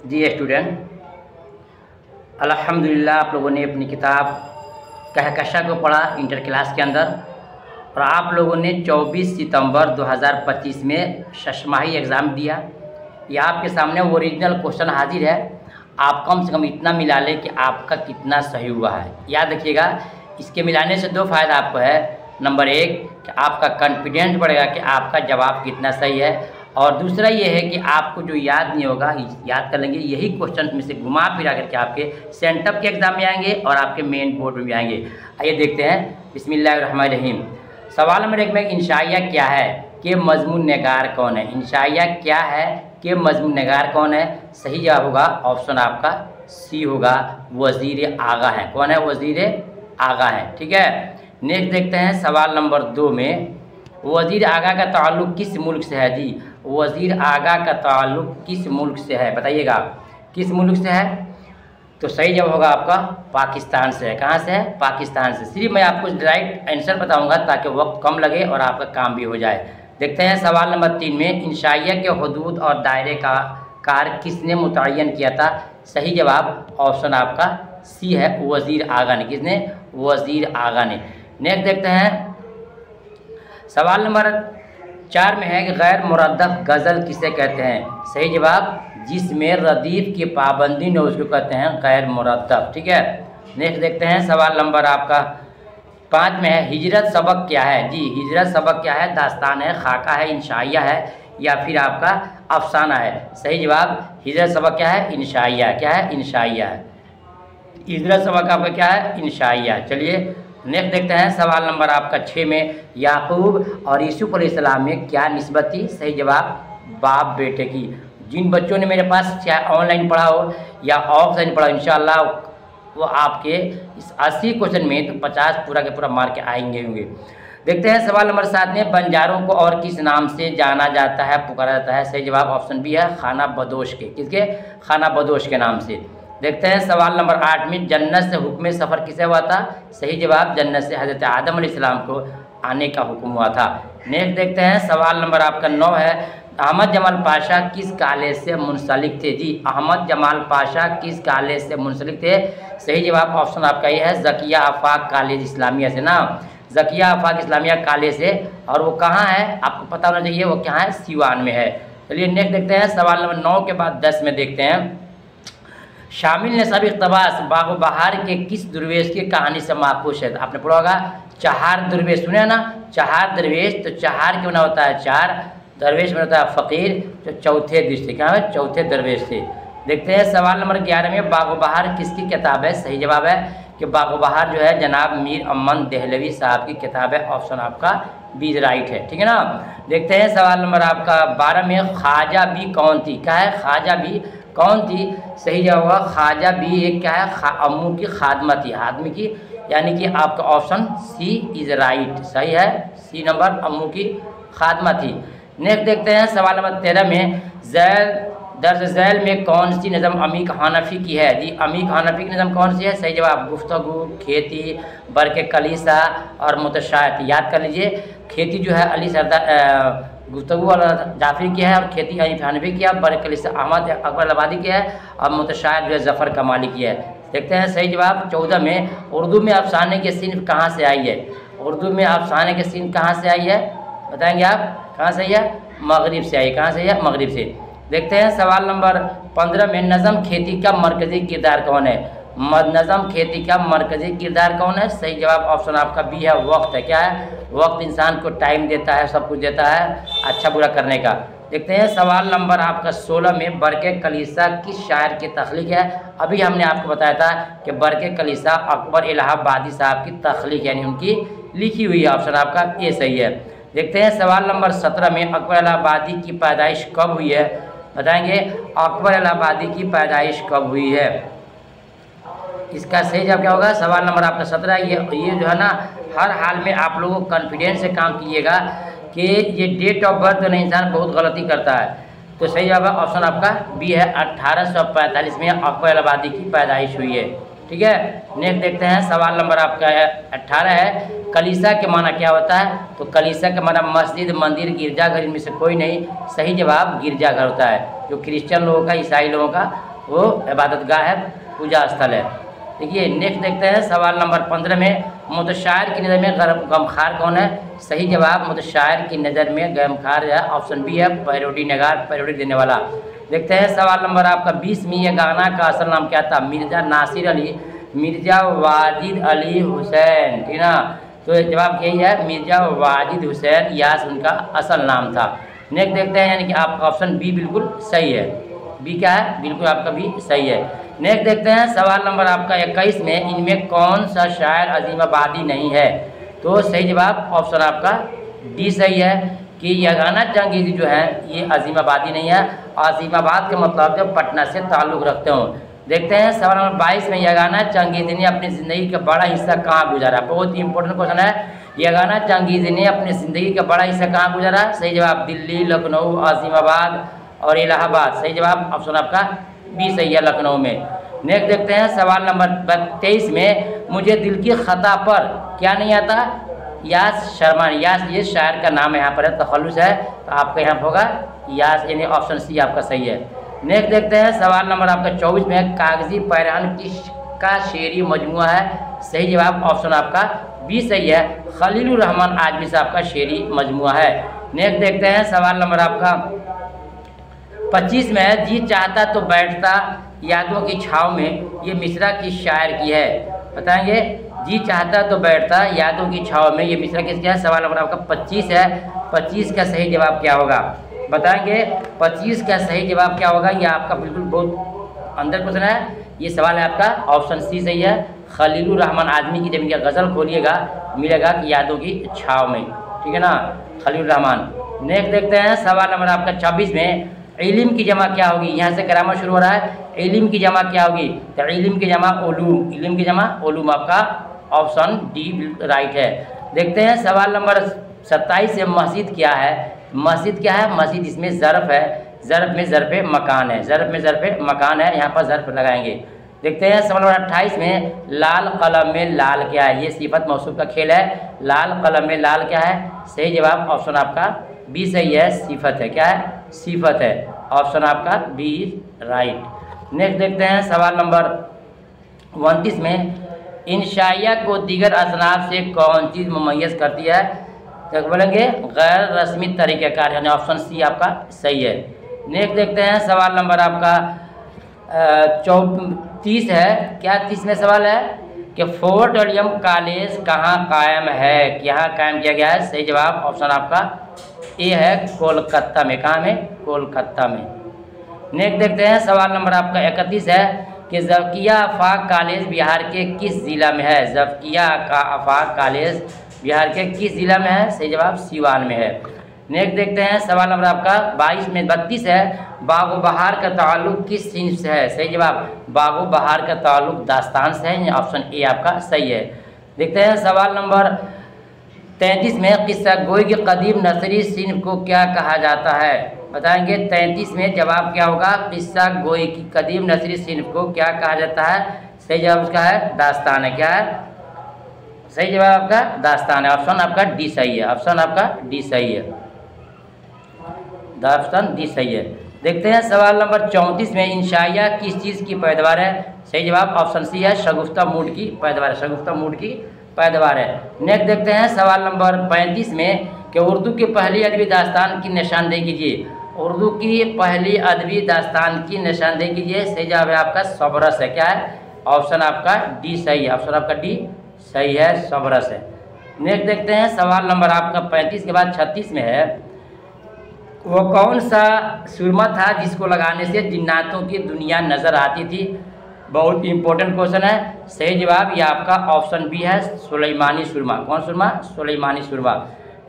जी student, अल्हम्दुलिल्लाह आप लोगों ने अपनी किताब कहकशा को पढ़ा इंटर क्लास के अंदर, और आप लोगों ने 24 सितंबर 2025 में शशमाही एग्ज़ाम दिया। ये आपके सामने ओरिजिनल क्वेश्चन हाजिर है। आप कम से कम इतना मिला लें कि आपका कितना सही हुआ है। याद रखिएगा, इसके मिलाने से दो फायदा आपको है। नंबर एक कि आपका कॉन्फिडेंस बढ़ेगा कि आपका जवाब कितना सही है, और दूसरा ये है कि आपको जो याद नहीं होगा, याद कर लेंगे, यही क्वेश्चन में से घुमा फिरा करके आपके सेंटअप के एग्ज़ाम में आएंगे और आपके मेन बोर्ड में भी आएंगे। आइए देखते हैं। बिस्मिल्लाहिर्रहमानिर्रहीम। सवाल नंबर 1 में इंशाइया क्या है कि मजमून नगार कौन है। इंशाइया क्या है कि मजमून नगार कौन है। सही जवाब होगा ऑप्शन आपका सी होगा, वज़ीर आगा है। कौन है? वज़ीर आगा है। ठीक है, नेक्स्ट देखते हैं सवाल नंबर 2 में। वज़ीर आगा का ताल्लुक़ किस मुल्क से है जी। वज़ीर आगा का ताल्लुक़ किस मुल्क से है, बताइएगा किस मुल्क से है। तो सही जवाब होगा आपका पाकिस्तान से है। कहाँ से है? पाकिस्तान से। सिर्फ मैं आपको डायरेक्ट आंसर बताऊंगा ताकि वक्त कम लगे और आपका काम भी हो जाए। देखते हैं सवाल नंबर 3 में। इंशाइया के हदूद और दायरे का कार किसने मुतय्यन किया था। सही जवाब ऑप्शन आपका सी है, वज़ीर आगा ने। किसने? वज़ीर आगा ने। नेक्स्ट देखते हैं सवाल नंबर 4 में है कि गैर मुरद्दफ गज़ल किसे कहते हैं। सही जवाब जिसमें रदीफ की पाबंदी न उसको कहते हैं गैर मुरद्दफ। ठीक है, नेक्स्ट देखते हैं सवाल नंबर आपका 5 में है। हिजरत सबक क्या है जी। हिजरत सबक क्या है? दास्तान है, खाका है, इंशाइया है, या फिर आपका अफसाना है। सही जवाब हिजरत सबक क्या है? इंशाइया। क्या है? इंशाइया है। हिजरत सबक आपका क्या है? इंशाइया। चलिए नेक्स्ट देखते हैं सवाल नंबर आपका 6 में। याकूब और यूसुफ अलैहिस्सलाम में क्या निस्बत थी। सही जवाब बाप बेटे की। जिन बच्चों ने मेरे पास चाहे ऑनलाइन पढ़ा हो या ऑफलाइन पढ़ा, इंशाअल्लाह वो आपके इस 80 क्वेश्चन में तो 50 पूरा के पूरा मार्क आएंगे होंगे। देखते हैं सवाल नंबर 7 में। बंजारों को और किस नाम से जाना जाता है, पुकारा जाता है। सही जवाब ऑप्शन बी है, खाना बदोश के। किसके? खाना बदोश के नाम से। देखते हैं सवाल नंबर 8 में। जन्नत से हुक्म सफ़र किसे हुआ था। सही जवाब जन्नत से हज़रत आदम अलैहिस्सलाम को आने का हुक्म हुआ था। नेक्स्ट देखते हैं सवाल नंबर आपका 9 है। अहमद जमाल पाशा किस कॉलेज से मुंसलिक थे जी। अहमद जमाल पाशा किस कॉलेज से मुंसलिक थे। सही जवाब ऑप्शन आपका ये है, ज़किया आफाक कॉलेज इस्लामिया से ना। ज़किया आफाक इस्लामिया कॉलेज से, और वो कहाँ है आपको पता होना चाहिए, वो कहाँ है? सीवान में है। चलिए नेक्स्ट देखते हैं सवाल नंबर 9 के बाद 10 में देखते हैं। शामिल नसब इक़्तबास बाग़ बहार के किस दरवेश की कहानी से माखूज है। आपने पढ़ा होगा चहार दरवेश, सुने ना, चहार दरवेश। तो चहार क्यों ना होता है 4, दरवेश में होता है फ़कीर, जो चौथे दृष्टि क्या है? चौथे दरवेश से। देखते हैं सवाल नंबर 11 में। बाग़ बहार किसकी किताब है। सही जवाब है कि बाग़ बहार जो है जनाब मीर अमन देहलवी साहब की किताब है। ऑप्शन आपका बी राइट है। ठीक है ना। देखते हैं सवाल नंबर आपका 12 में। ख्वाजा बी कौन थी। क्या है? ख्वाजा बी कौन थी। सही जवाब होगा ख्वाजा बी एक क्या है? अम्मू की खादमा थी, आदमी की, यानी कि आपका ऑप्शन सी इज़ राइट। सही है, सी नंबर अम्मू की खादमा थी। नेक्स्ट देखते हैं सवाल नंबर 13 में। ज़ैल दर्ज झैल में कौन सी नज़म अमीक हनफी की है जी। अमीक हनफी की नज़म कौन सी है। सही जवाब गुफ्तगू, खेती, बरके कलीसा और मुतशायत। याद कर लीजिए, खेती जो है अली सरदार गुफ्तगू वाला जाफरी की है, और खेती हनफी की है, बरके कलीसा अहमद अकबर आबादी की है, और मुतशायत जो है ज़फ़र कमाली की है। देखते हैं सही जवाब 14 में। उर्दू में अफसाने के सिन्फ कहाँ से आई है। उर्दू में अफसाने के सिन्फ कहाँ से आई है, बताएंगे आप। कहाँ से आई है? मगरिब से आई। कहाँ से आई है? मगरिब से। देखते हैं सवाल नंबर 15 में। नज़म खेती का मरकज़ी किरदार कौन है। नज़म खेती का मरकज़ी किरदार कौन है। सही जवाब ऑप्शन आपका बी है, वक्त है। क्या है? वक्त इंसान को टाइम देता है, सब कुछ देता है अच्छा बुरा करने का। देखते हैं सवाल नंबर आपका 16 में। बरके कलीसा किस शायर की तख्लीक है। अभी हमने आपको बताया था कि बरके कलीसा अकबर इलाहाबादी साहब की तख्लीक, यानी उनकी लिखी हुई है। ऑप्शन आपका ए सही है। देखते हैं सवाल नंबर 17 में। अकबर इलाहाबादी की पैदाइश कब हुई है, बताएंगे। अकबर इलाहाबादी की पैदाइश कब हुई है। इसका सही जवाब क्या होगा? सवाल नंबर आपका 17। ये जो है ना, हर हाल में आप लोगों को कॉन्फिडेंस से काम कीजिएगा कि ये डेट ऑफ बर्थ नहीं, इंसान बहुत गलती करता है। तो सही जवाब ऑप्शन आपका बी है, 1845 में अकबर इलाहाबादी की पैदाइश हुई है। ठीक है, नेक्स्ट देखते हैं सवाल नंबर आपका 18 है। कलीसा के माना क्या होता है। तो कलीसा के माना मस्जिद, मंदिर, गिरजाघर, इनमें से कोई नहीं। सही जवाब गिरजाघर होता है, जो क्रिश्चियन लोगों का, ईसाई लोगों का वो इबादतगाह है, पूजा स्थल है। देखिए नेक्स्ट देखते हैं सवाल नंबर 15 में, मुतशायर की नज़र में गमखार कौन है? सही जवाब मुतशायर की नज़र में गमखार है, ऑप्शन बी है, पैरोडी नगार, पैरोडी देने वाला। देखते हैं सवाल नंबर आपका 20 में, ये गाना का असल नाम क्या था? मिर्ज़ा नासिर अली, मिर्ज़ा वाजिद अली हुसैन, ठीक ना? तो जवाब यही है, मिर्ज़ा वाजिद हुसैन यास उनका असल नाम था। नेक्स्ट देखते हैं, यानी कि आपका ऑप्शन बी बिल्कुल सही है। बी क्या है? बिल्कुल आपका बी सही है। नेक्स्ट देखते हैं सवाल नंबर आपका 21 में, इनमें कौन सा शायर अजीमाबादी नहीं है? तो सही जवाब ऑप्शन आपका डी सही है कि यगाना चंगेज़ी जो है ये अजीमाबादी नहीं है। अजीमाबाद का मतलब जब पटना से ताल्लुक़ रखते हो। देखते हैं सवाल नंबर 22 में, यगाना चंगेज़ी ने अपनी ज़िंदगी का बड़ा हिस्सा कहाँ गुजारा? बहुत ही इंपॉर्टेंट क्वेश्चन है। यगाना चंगेज़ी ने अपनी ज़िंदगी का बड़ा हिस्सा कहाँ गुजारा? सही जवाब दिल्ली, लखनऊ, अजीमाबाद और इलाहाबाद। सही जवाब ऑप्शन आपका बी सही है, लखनऊ में। नेक्स्ट देखते हैं सवाल नंबर 23 में, मुझे दिल की खता पर क्या नहीं आता? यास शर्मा, यास ये शायर का नाम यहाँ पर है, तखल्लुस है, तो आपका यहाँ पर होगा यास, यानी ऑप्शन सी आपका सही है। नेक्स्ट देखते हैं सवाल नंबर आपका 24 में, कागजी पैरान किसका शेरी मजमुआ है? सही जवाब ऑप्शन आपका बी सही है, खलीलुर रहमान आजमी साहब का शेरी मजमुआ है। नेक्स्ट देखते हैं सवाल नंबर आपका 25 में, जी चाहता तो बैठता यादों की छाव में, ये मिश्रा किस शायर की है? बताएंगे। जी चाहता तो बैठता यादों की छाव में, ये मिश्रा किसका है? सवाल नंबर आपका 25 है। 25 का सही जवाब क्या होगा? बताएंगे 25 का सही जवाब क्या होगा? ये आपका बिल्कुल बहुत अंदर क्वेश्चन है। ये सवाल है आपका ऑप्शन सी सही है, खलीलुर रहमान आजमी की जब इनका गज़ल खोलिएगा मिलेगा कि यादों की छाव में, ठीक है ना, खलीलुर रहमान। नेक्स्ट देखते हैं सवाल नंबर आपका 26 में, इल्म की जमा क्या होगी? यहाँ से ग्रामर शुरू हो रहा है। इल्म की जमा क्या होगी? तो इल्म की जमा उलूम, इल्म की जमा उलूम, आपका ऑप्शन डी राइट है। देखते हैं सवाल नंबर 27 से, मस्जिद क्या है? मस्जिद क्या है? मस्जिद इसमें ज़र्फ़ है, ज़र्फ़ में ज़र्फ़े मकान है, ज़र्फ़ में ज़र्फ़े मकान है, यहाँ पर ज़र्फ़ लगाएंगे। देखते हैं सवाल नंबर 28 में, लाल कलम में लाल क्या है? ये सिफत मौसूफ का खेल है। लाल कलम में लाल क्या है? सही जवाब ऑप्शन आपका बी सही है, सिफत है। क्या है? सिफत है, ऑप्शन आपका बी राइट। नेक्स्ट देखते हैं सवाल नंबर 29 में, इंशाइया को दीगर असनाफ से कौन चीज़ मुमय्यज़ करती है? तो बोलेंगे गैर रस्मी तरीक़ाकार, यानी ऑप्शन सी आपका सही है। नेक्स्ट देखते हैं सवाल नंबर आपका 34 है। क्या 30 में सवाल है कि फोर्ट विलियम कॉलेज कहाँ कायम है? यहाँ कायम किया गया है। सही जवाब ऑप्शन आपका ए है, कोलकाता में। कहाँ में? कोलकाता में। नेक्स्ट देखते हैं सवाल नंबर आपका 31 है कि ज़फ़किया आफ़ाक़ कॉलेज बिहार के किस ज़िला में है? ज़फ़किया का आफ़ाक़ कॉलेज बिहार के किस ज़िला में है? सही जवाब सिवान में है। नेक्स्ट देखते हैं सवाल नंबर आपका 32 है, बाग़ बहार का ताल्लुक़ किस सिन्फ़ से है? सही जवाब बाग़ बहार का ताल्लुक़ दास्तान से है, ऑप्शन ए आपका सही है। देखते हैं सवाल नंबर 33 में, किस्सा गोई की कदीम नसरी सिन्फ़ को क्या कहा जाता है? बताएंगे 33 में जवाब क्या होगा? किस्सा गोई की कदीम नसरी सिन्फ़ को क्या कहा जाता है? सही जवाब उसका है दास्तान है। क्या है? सही जवाब आपका दास्तान है, ऑप्शन आपका डी सही है, ऑप्शन आपका डी सही है, ऑप्शन डी सही है। देखते हैं सवाल नंबर 34 में, इंशाइया किस चीज़ की पैदावार है? सही जवाब ऑप्शन सी है, शगुफ्ता मूड की पैदावार है, शगुफ्ता मूड की पैदावार है। नेक्स्ट देखते हैं सवाल नंबर 35 में कि उर्दू की पहली अदबी दास्तान की निशानदेही कीजिए। उर्दू की पहली अदबी दास्तान की निशानदेही कीजिए। सही जवाब है आपका सबरस है। क्या है? ऑप्शन आपका डी सही है, ऑप्शन आपका डी सही है, सबरस है। नेक्स्ट देखते हैं सवाल नंबर आपका 35 के बाद 36 में है, वो कौन सा सुरमा था जिसको लगाने से जिन्नातों की दुनिया नज़र आती थी? बहुत इंपॉर्टेंट क्वेश्चन है। सही जवाब ये आपका ऑप्शन बी है, सुलेमानी सुरमा। कौन सुरमा? सुलेमानी सुरमा।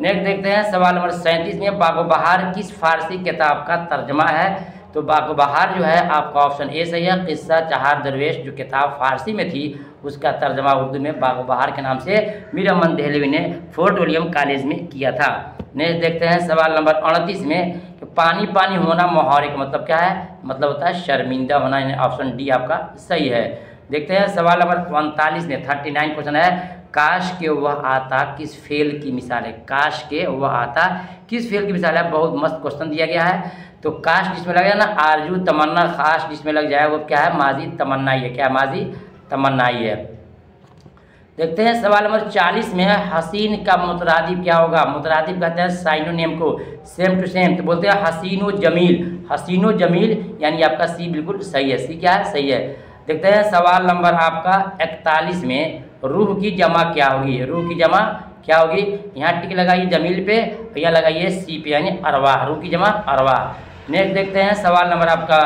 नेक्स्ट देखते हैं सवाल नंबर 37 में, बाग़ बहार किस फारसी किताब का तर्जमा है? तो बाग़ बहार जो है आपका ऑप्शन ए सही है, किस्सा चहार दरवेश जो किताब फारसी में थी उसका तर्जमा उर्दू में बाग़ बहार के नाम से मीर अहमद देहलवी ने फोर्ट विलियम कॉलेज में किया था। नेक्स्ट देखते हैं सवाल नंबर 38 में, कि पानी पानी होना मुहावरे का मतलब क्या है? मतलब होता है शर्मिंदा होना, यानी ऑप्शन डी आपका सही है। देखते हैं सवाल नंबर 39 में 39 क्वेश्चन है, काश के वह आता किस फेल की मिसाल है? काश के वह आता किस फेल की मिसाल है? बहुत मस्त क्वेश्चन दिया गया है। तो काश जिसमें लग जाए ना आरजू तमन्ना, खास जिसमें लग जाए वो क्या है, माजी तमन्ना ही है। क्या माजी तमन्ना ही है। देखते हैं सवाल नंबर 40 में है हसीन का मुतरादिफ क्या होगा। मुतरादिफ कहते हैं साइनोनिम को, सेम टू सेम, तो बोलते हैं हसीनो जमील। हसीनो जमील यानी आपका सी बिल्कुल सही है। सी क्या है, सही है। देखते हैं सवाल नंबर आपका 41 में रूह की जमा क्या होगी। रूह की जमा क्या होगी, यहाँ टिक लगाइए जमील पे, यहाँ लगाइए सी पे, यानी अरवाह। रूह की जमा अरवाह। नेक्स्ट देखते हैं सवाल नंबर आपका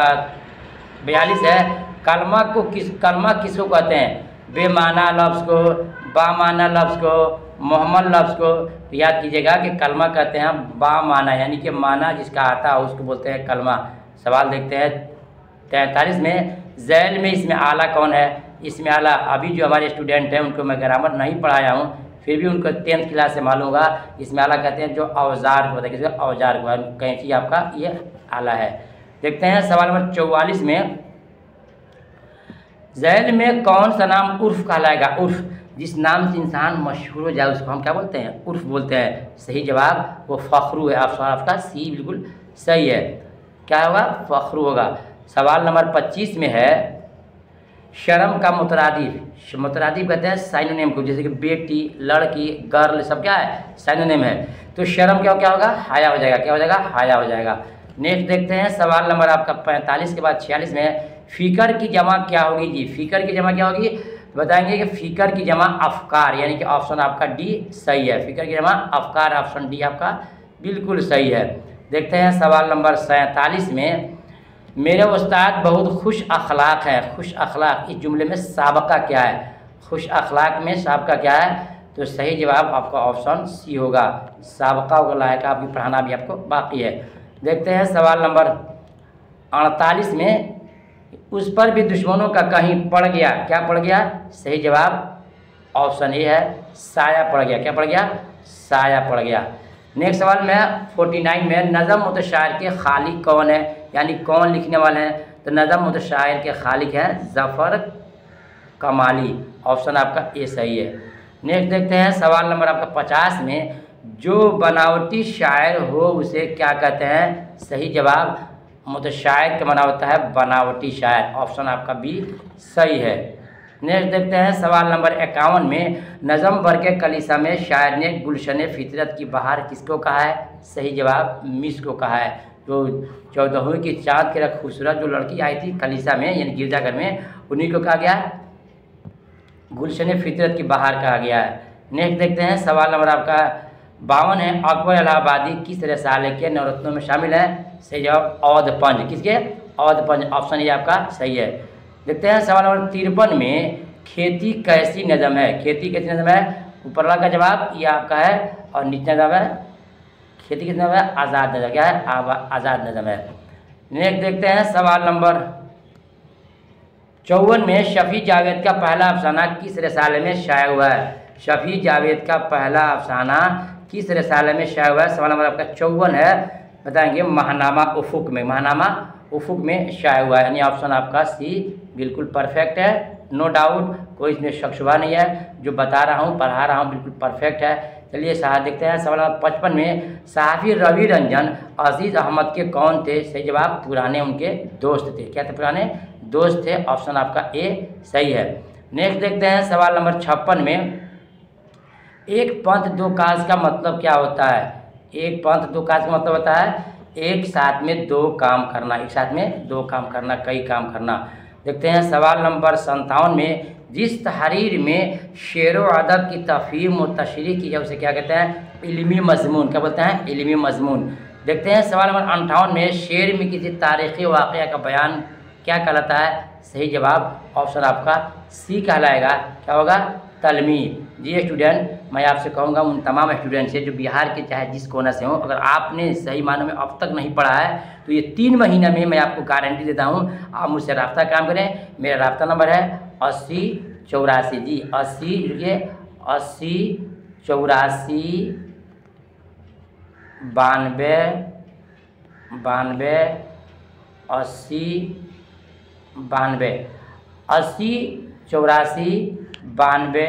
42 है कलमा किसको कहते हैं। बेमाना लफ्ज़ को, बामाना लफ्ज़ को, मोहम्मद लफ्ज़ को। तो याद कीजिएगा कि कलमा कहते हैं बामाना, यानी कि माना जिसका आता है उसको बोलते हैं कलमा। सवाल देखते हैं 43 में ज़ैल में इसमें आला कौन है। इसमें आला अभी जो हमारे स्टूडेंट हैं उनको मैं ग्रामर नहीं पढ़ाया हूँ, फिर भी उनको 10th क्लास से मालूम होगा। इसमें आला कहते हैं जो औजार को बताए, किसी औजार को, कैंची आपका ये आला है। देखते हैं सवाल नंबर 44 में ज़ैल में कौन सा नाम उर्फ कहलाएगा। उर्फ, जिस नाम से इंसान मशहूर हो जाए उसको हम क्या बोलते हैं, उर्फ बोलते हैं। सही जवाब वो फ़ख्रू है। आपका सी बिल्कुल सही है। क्या होगा, फ़ख्रू होगा। सवाल नंबर 25 में है शर्म का मुतरादिफ। मुतरादिफ कहते हैं साइनोनिम को, जैसे कि बेटी, लड़की, गर्ल, सब क्या है, साइनोनिम है। तो शर्म क्या होगा, हाया हो जाएगा। क्या हो जाएगा, हाया हो जाएगा। नेक्स्ट देखते हैं सवाल नंबर आपका 45 के बाद 46 में फ़िकर की जमा क्या होगी जी। फ़िकर की जमा क्या होगी, बताएंगे कि फ़िकर की जमा अफ़कार, यानी कि ऑप्शन आपका डी सही है। फ़िकर की जमा अफ़कार, ऑप्शन डी आपका बिल्कुल सही है। देखते हैं सवाल नंबर 47 में मेरे उस्ताद बहुत खुश अखलाक है। खुश अखलाक, इस जुमले में साबका क्या है। खुश अखलाक में साबका क्या है, तो सही जवाब आपका ऑप्शन सी होगा। साबका होगा लायक आपकी पढ़ाना भी आपको बाकी है। देखते हैं सवाल नंबर 48 में उस पर भी दुश्मनों का कहीं पड़ गया। क्या पड़ गया, सही जवाब ऑप्शन ए है, साया पड़ गया। क्या पड़ गया, साया पड़ गया। नेक्स्ट सवाल में 49 में नज़म मुतशायर के खालिक कौन है, यानी कौन लिखने वाले हैं। तो नज़म मुतशायर के खालिक हैं ज़फ़र कमाली। ऑप्शन आपका ए सही है। नेक्स्ट देखते हैं सवाल नंबर आपका 50 में जो बनावटी शायर हो उसे क्या कहते हैं। सही जवाब मुतशायर का माना होता है बनावटी शायर। ऑप्शन आपका बी सही है। नेक्स्ट देखते हैं सवाल नंबर 51 में नज़म भर के कलीसा में शायर ने गुलशन फितरत की बहार किसको कहा है। सही जवाब मिस को कहा है। तो 14वीं की चाँद की खूबसूरत जो लड़की आई थी कलीसा में, यानी गिरजाघर में, उन्हीं को कहा गया गुलशन फितरत की बहार कहा गया है। नेक्स्ट देखते हैं सवाल नंबर आपका 52 है अकबर इलाहाबादी किस रसाले के नवरत्नों में शामिल है। सही जवाब औध पंज। किसके, औध पंज। ऑप्शन ये आपका सही है। देखते हैं सवाल नंबर 53 में खेती कैसी नज़म है। खेती कैसी नज़म है, ऊपर वाला का जवाब ये आपका है और नीचे नज़म है खेती किस नज़म है, आज़ाद नज़म। क्या है, आज़ाद नज़म है। नेक्स्ट देखते हैं सवाल नंबर 54 में शफ़ी जावेद का पहला अफसाना किस रसाले में शाया हुआ है। शफ़ी जावेद का पहला अफसाना किस रसाले में शाया हुआ है। सवाल नंबर आपका 54 है, बताएंगे महानामा उफुक में। महानामा उफुक में शाया हुआ है, यानी ऑप्शन आपका सी बिल्कुल परफेक्ट है। नो डाउट, कोई इसमें शक शुबा नहीं है। जो बता रहा हूँ, पढ़ा रहा हूँ, बिल्कुल परफेक्ट है। चलिए साहब देखते हैं सवाल नंबर 55 में सहाफ़ी रवि रंजन अजीज़ अहमद के कौन थे। सही जवाब पुराने उनके दोस्त थे। क्या थे, पुराने दोस्त थे। ऑप्शन आपका ए सही है। नेक्स्ट देखते हैं सवाल नंबर 56 में एक पंथ दो काज का मतलब क्या होता है। एक पंथ दो काज का मतलब होता है एक साथ में दो काम करना। एक साथ में दो काम करना, कई काम करना। देखते हैं सवाल नंबर 57 में जिस तहरीर में शेर व अदब की तफ़हीम व तशरीह की जाए उसे क्या कहते हैं, इल्मी मज़मून। क्या बोलते हैं, इल्मी मज़मून। देखते हैं सवाल नंबर 58 में शेर में किसी तारीख़ी वाक़या का बयान क्या कहलाता है। सही जवाब ऑप्शन आपका सी कहलाएगा। क्या होगा, तलमी। जी स्टूडेंट, मैं आपसे कहूँगा उन तमाम स्टूडेंट से जो बिहार के चाहे जिस कोना से हों, अगर आपने सही मानों में अब तक नहीं पढ़ा है तो ये 3 महीने में मैं आपको गारंटी देता हूँ आप मुझसे रब्ता काम करें। मेरा रब्ता नंबर है 8084 जी 80 रुकिए 80 84 92 80 92 80 84 92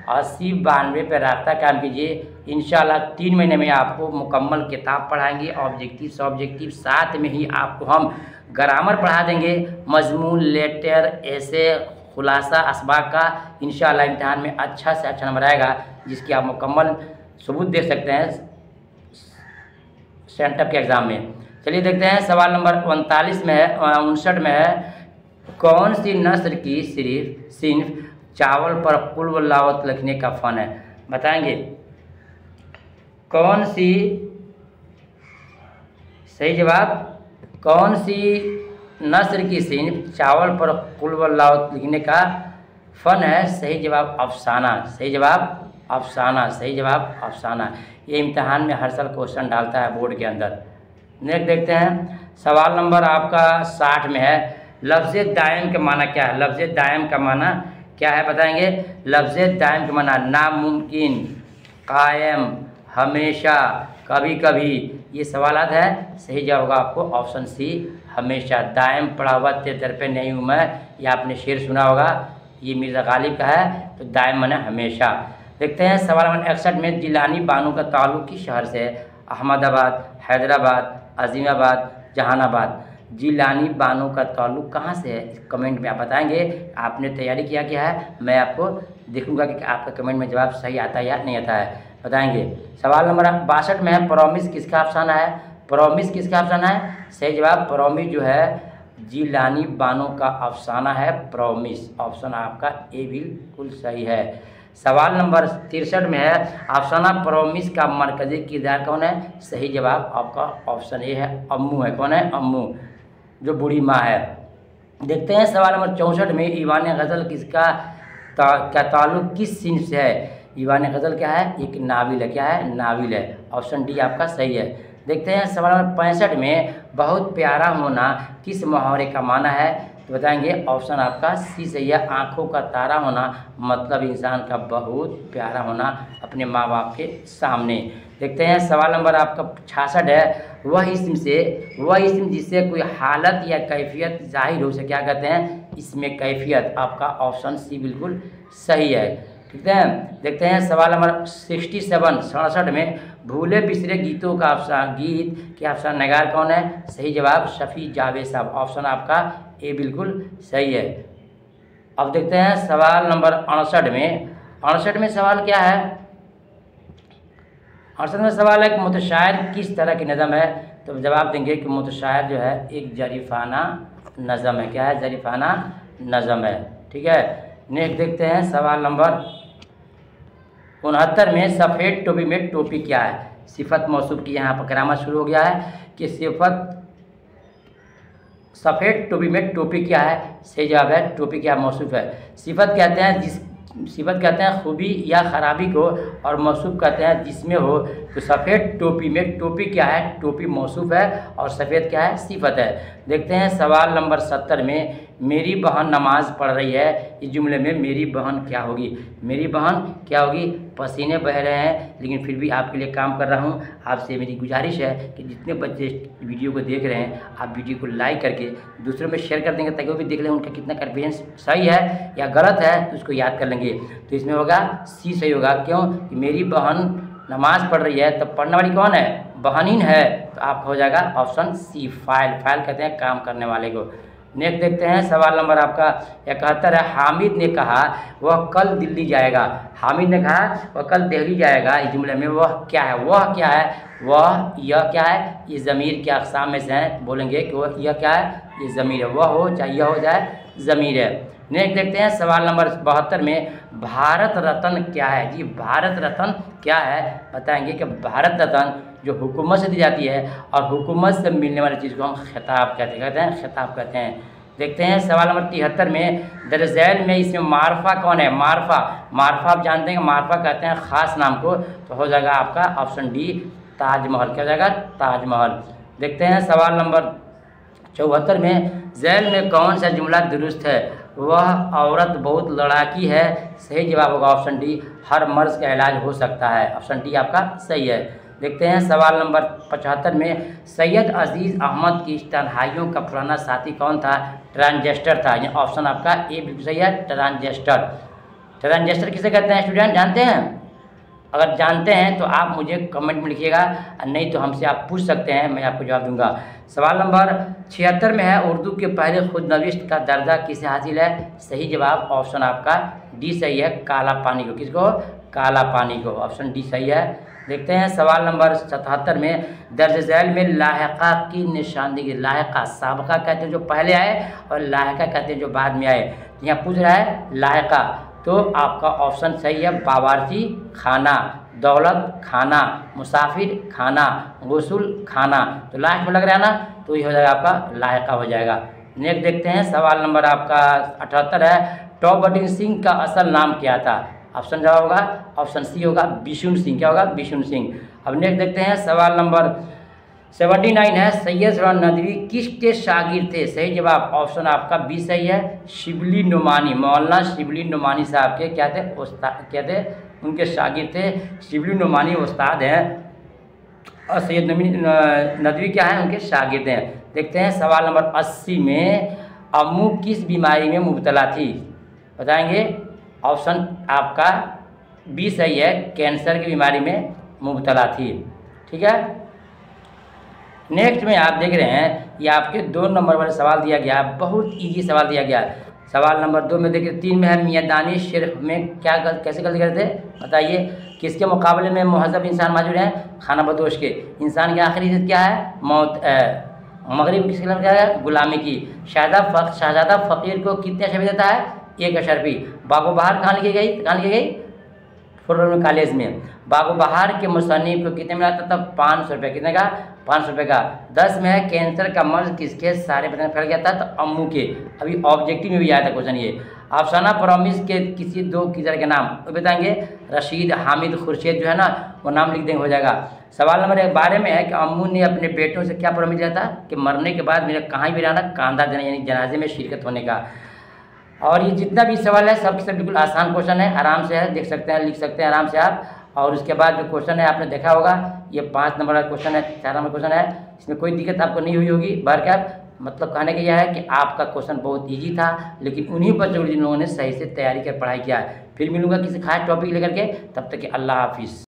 8092 पर रब्ता कायम कीजिए। इंशाल्लाह 3 महीने में आपको मुकम्मल किताब पढ़ाएंगे, ऑब्जेक्टिव सब्जेक्टिव, साथ में ही आपको हम ग्रामर पढ़ा देंगे, मजमून, लेटर, ऐसे, खुलासा, असबाक का इंशाल्लाह इम्तिहान में अच्छा से अच्छा नंबर आएगा, जिसकी आप मुकम्मल सबूत देख सकते हैं सेंटअप के एग्ज़ाम में। चलिए देखते हैं सवाल नंबर 39 में है, 59 में है, कौन सी नस्ल की सिर्फ चावल पर कुल व लावत लिखने का फ़न है? बताएंगे कौन सी, सही जवाब, कौन सी नस्ल की सिर्फ चावल पर कुल व लावत लिखने का फ़न है? सही जवाब अफसाना, सही जवाब अफसाना, सही जवाब अफसाना। ये इम्तिहान में हर साल क्वेश्चन डालता है बोर्ड के अंदर। नेक्स्ट देखते हैं सवाल नंबर आपका 60 में है, लफ्ज़ दायम का माना क्या है? लफ्ज़ दायम का माना क्या है बताएंगे? लफ्ज़ दायम का माना नामुमकिन, कायम, हमेशा, कभी कभी, ये सवालात है। सही जवाब होगा आपको ऑप्शन सी, हमेशा। दायम पड़ा हुआ तेरे दर पे नहीं हूँ मैं, ये आपने शेर सुना होगा, ये मिर्ज़ा गालिब का है, तो दायम माने हमेशा। देखते हैं सवाल नंबर 61 में, जिलानी बानो का ताल्लुक़ किस शहर से है? अहमदाबाद, हैदराबाद, अजीमाबाद, जहानाबाद। जिलानी बानो का ताल्लुक़ कहाँ से है? कमेंट में आप बताएंगे। आपने तैयारी किया क्या है, मैं आपको देखूंगा कि आपका कमेंट में जवाब सही आता है या नहीं आता है, बताएंगे। सवाल नंबर 62 में है, प्रॉमिस किसका अफसाना है? प्रॉमिस किसका अफसाना है? सही जवाब प्रॉमिस जो है जिलानी बानो का अफसाना है, प्रॉमिस। ऑप्शन आपका ए बिल्कुल सही है। सवाल नंबर 63 में है, अफसाना प्रॉमिस का मरकजी किरदार कौन है? सही जवाब आपका ऑप्शन ए है, अम्मू है। कौन है? अम्मू, जो बूढ़ी माँ है। देखते हैं सवाल नंबर 64 में, ईवान गज़ल किसका क्या ताल्लुक़ किस सिंफ से है? ईवान गज़ल क्या है? एक नाविल है। क्या है? नाविल है। ऑप्शन डी आपका सही है। देखते हैं सवाल नंबर 65 में, बहुत प्यारा होना किस मुहावरे का माना है? तो बताएंगे ऑप्शन आपका सी सही है, आँखों का तारा होना, मतलब इंसान का बहुत प्यारा होना अपने माँ बाप के सामने। देखते हैं सवाल नंबर आपका 66 है, वह इस्म जिससे कोई हालत या कैफियत जाहिर हो सके, क्या कहते हैं? इसमें कैफियत। आपका ऑप्शन सी बिल्कुल सही है। ठीक है, देखते हैं सवाल नंबर 67 में, भूले बिसरे गीतों का गीत के अफसाना नगार कौन है? सही जवाब शफी जावेद साहब। ऑप्शन आपका ए बिल्कुल सही है। अब देखते हैं सवाल नंबर 68 में। 68 में सवाल क्या है? 68 में सवाल है कि मुतशायर किस तरह की नज़म है? तो जवाब देंगे कि मुतशायर जो है एक जरीफाना नज़म है। क्या है? जरीफाना नज़म है। ठीक है, नेक्स्ट देखते हैं सवाल नंबर 69 में, सफ़ेद टोपी में टोपी क्या है? सिफत मौसूफ की यहाँ पर ग्रामर शुरू हो गया है कि सफ़ेद टोपी में टोपी क्या है? सही जवाब है टोपी क्या मौसूफ है। सिफत कहते हैं खूबी या ख़राबी को, और मौसूफ कहते हैं जिसमें हो। तो सफ़ेद टोपी में टोपी क्या है? टोपी मौसूफ है, और सफ़ेद क्या है? सिफत है। देखते हैं सवाल नंबर 70 में, मेरी बहन नमाज़ पढ़ रही है, इस जुमले में मेरी बहन क्या होगी? मेरी बहन क्या होगी? पसीने बह रहे हैं, लेकिन फिर भी आपके लिए काम कर रहा हूं। आपसे मेरी गुजारिश है कि जितने बच्चे वीडियो को देख रहे हैं, आप वीडियो को लाइक करके दूसरों में शेयर कर देंगे, ताकि वो भी देख लें उनका कितना कॉन्फिडेंस सही है या गलत है, तो उसको याद कर लेंगे। तो इसमें होगा सी सही होगा। क्यों? कि मेरी बहन नमाज़ पढ़ रही है, तो पढ़ने वाली कौन है? बहनीन है। तो आपका हो जाएगा ऑप्शन सी, फाइल कहते हैं काम करने वाले को। नेक्स्ट देखते हैं सवाल नंबर आपका 71 है, हामिद ने कहा वह कल दिल्ली जाएगा। हामिद ने कहा वह कल दिल्ली जाएगा, इस जुमले में वह क्या है? वह क्या है? वह यह क्या है? ये ज़मीर के अक़साम में से हैं, बोलेंगे कि वह यह क्या है? ये ज़मीर है। वह हो चाहे यह हो जाए, ज़मीर है। नेक्स्ट देखते हैं सवाल नंबर 72 में, भारत रत्न क्या है? जी भारत रत्न क्या है? बताएंगे कि भारत रत्न जो हुकूमत से दी जाती है, और हुकूमत से मिलने वाली चीज़ को हम खिताब कहते हैं, खिताब कहते हैं। देखते हैं सवाल नंबर 73 में, दरज़ैल में इसमें मारफा कौन है? मारफा आप जानते हैं, मारफा कहते हैं ख़ास नाम को। तो हो जाएगा आपका ऑप्शन डी, ताजमहल। क्या हो जाएगा? ताजमहल। देखते हैं सवाल नंबर 74 में, ज़ैल में कौन सा जुमला दुरुस्त है? वह औरत बहुत लड़ाकी है। सही जवाब होगा ऑप्शन डी, हर मर्ज का इलाज हो सकता है। ऑप्शन डी आपका सही है। देखते हैं सवाल नंबर 75 में, सैयद अजीज़ अहमद की तन्हाइयों का पुराना साथी कौन था? ट्रांजेस्टर था। ये ऑप्शन आपका ए बिल्कुल सही है, ट्रांजेस्टर। ट्रांजिस्टर किसे कहते हैं स्टूडेंट, जानते हैं? अगर जानते हैं तो आप मुझे कमेंट में लिखिएगा, नहीं तो हमसे आप पूछ सकते हैं, मैं आपको जवाब दूंगा। सवाल नंबर 76 में है, उर्दू के पहले खुदनविश्त का दर्जा किसे हासिल है? सही जवाब ऑप्शन आपका डी सही है, काला पानी को। किसको? काला पानी को। ऑप्शन डी सही है। देखते हैं सवाल नंबर 77 में, दर्ज झैल में लाहिका की निशानदेही। लाहिका साबका कहते हैं जो पहले आए, और लाहिका कहते हैं जो बाद में आए। यहाँ पूछ रहा है लाहिका, तो आपका ऑप्शन सही है, बावर्ची खाना, दौलत खाना, मुसाफिर खाना, गुस्ल खाना। तो लास्ट में लग रहा है ना, तो ये हो जाएगा आपका लाहिका हो जाएगा। नेक्स्ट देखते हैं सवाल नंबर आपका 78 है, टॉप सिंह का असल नाम क्या था? ऑप्शन जवाब होगा ऑप्शन सी होगा, बिशुन सिंह। क्या होगा? बिशुन सिंह। अब नेक्स्ट देखते हैं सवाल नंबर 79 है, सैयद सलाम नदवी किसके शागिर्द थे? सही जवाब ऑप्शन आपका बी सही है, शिबली नुमानी। मौलाना शिबली नुमानी साहब के क्या थे? उस्ताद। क्या थे? उनके शागिर्द थे। शिबली नुमानी उस्ताद हैं और सैयद नदवी क्या है? उनके शागिर्द हैं। देखते हैं सवाल नंबर 80 में, अम्मू किस बीमारी में मुब्तला थी? बताएंगे? ऑप्शन आपका बी सही है, कैंसर की बीमारी में मुब्तला थी। ठीक है। नेक्स्ट में आप देख रहे हैं, ये आपके 2 नंबर वाले सवाल दिया गया, बहुत इजी सवाल दिया गया। सवाल नंबर 2 में देखिए 3 में है, मियां दानिश शेर में क्या कैसे गलती करते थे? बताइए। किसके मुकाबले में मुहज़्ज़ब इंसान मौजूद है? खाना बदोश के। इंसान की आखिरी इज़्ज़त क्या है? मौत। मगरिब किसके लिए क्या है? गुलामी की। शहजादा फ़कीर को कितने अशरफी देता है? 1 अशरफी। बागो बहार कहाँ लिखी गई? कहाँ लिखी गई? फुलर कॉलेज में। बागो बहार के मुसन्निफ को कितने में आता था? 500 रुपये। कितने का? 500 रुपये का। 10 में है, कैंसर का मर्ज किसके सारे बदन में फैल गया था? तो अम्मू के। अभी ऑब्जेक्टिव में भी आया था क्वेश्चन ये। अफसाना प्रॉमिस के किसी 2 टीचर के नाम तो बताएंगे, रशीद, हामिद, खुर्शीद जो है ना, वो नाम लिख देंगे, हो जाएगा। सवाल नंबर 12 में है कि अम्मू ने अपने बेटों से क्या प्रॉमिस दिया था? कि मरने के बाद मेरा कहाँ भी रहना, कांधा देना, यानी जनाजे में शिरकत होने का। और ये जितना भी सवाल है सब सब बिल्कुल आसान क्वेश्चन है, आराम से है, देख सकते हैं, लिख सकते हैं आराम से आप। और उसके बाद जो क्वेश्चन है आपने देखा होगा, ये 5 नंबर का क्वेश्चन है, 4 नंबर क्वेश्चन है, इसमें कोई दिक्कत आपको नहीं हुई होगी। भर के आप मतलब कहने का यह है कि आपका क्वेश्चन बहुत ईजी था, लेकिन उन्हीं बच्चों जिन लोगों ने सही से तैयारी कर पढ़ाई किया है। फिर मिलूंगा किसी खास टॉपिक लेकर के, तब तक कि अल्लाह हाफिज़।